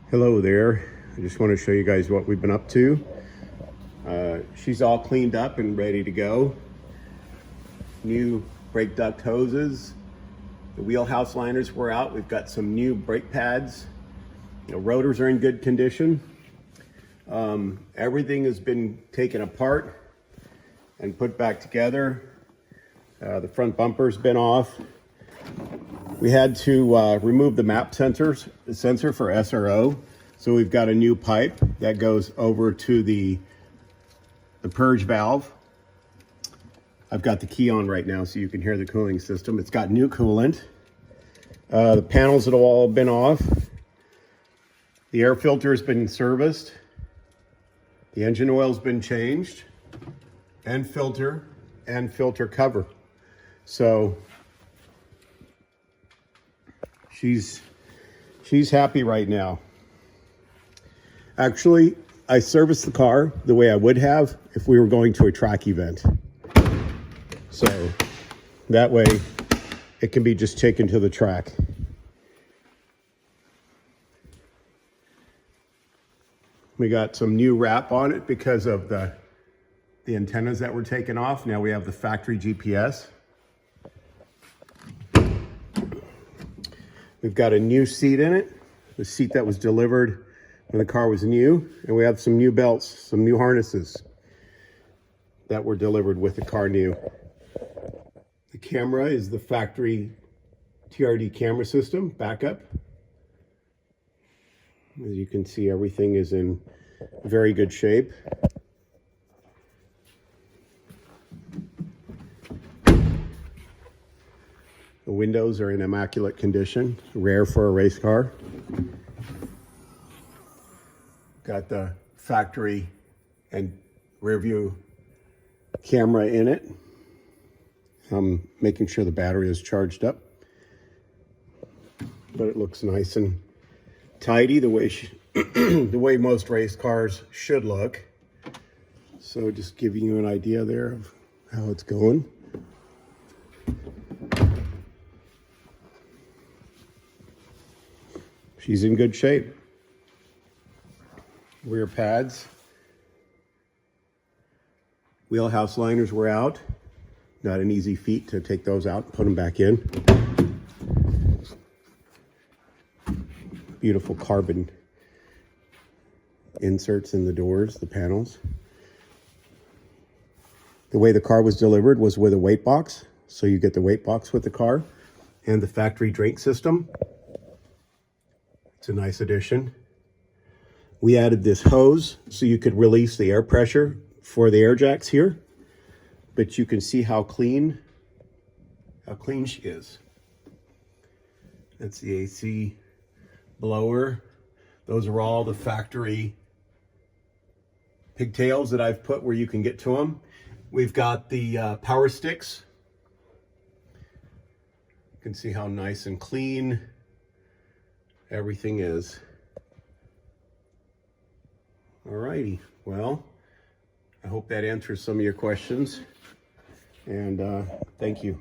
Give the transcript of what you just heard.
Hello there. I just want to show you guys what we've been up to. She's all cleaned up and ready to go. New brake duct hoses. The wheelhouse liners were out. We've got some new brake pads. The rotors are in good condition. Everything has been taken apart and put back together. The front bumper's been off. We had to remove the map sensor for SRO. So we've got a new pipe that goes over to the purge valve. I've got the key on right now so you can hear the cooling system. It's got new coolant. The panels have all been off. The air filter has been serviced. The engine oil's been changed. And filter cover. So she's happy right now. Actually, I serviced the car the way I would have if we were going to a track event. So that way it can be just taken to the track. We got some new wrap on it because of the antennas that were taken off. Now we have the factory GPS. We've got a new seat in it, the seat that was delivered when the car was new, and we have some new belts, some new harnesses that were delivered with the car new. The camera is the factory TRD camera system, backup. As you can see, everything is in very good shape. The windows are in immaculate condition, rare for a race car. Got the factory and rear view camera in it. I'm making sure the battery is charged up. But it looks nice and tidy the way the way most race cars should look. So just giving you an idea there of how it's going. She's in good shape. Rear pads. Wheelhouse liners were out. Not an easy feat to take those out and put them back in. Beautiful carbon inserts in the doors, the panels. The way the car was delivered was with a weight box. So you get the weight box with the car and the factory drink system. It's a nice addition. We added this hose so you could release the air pressure for the air jacks here, but you can see how clean she is. That's the AC blower. Those are all the factory pigtails that I've put where you can get to them. We've got the power sticks. You can see how nice and clean everything is. Alrighty, well, I hope that answers some of your questions, and thank you.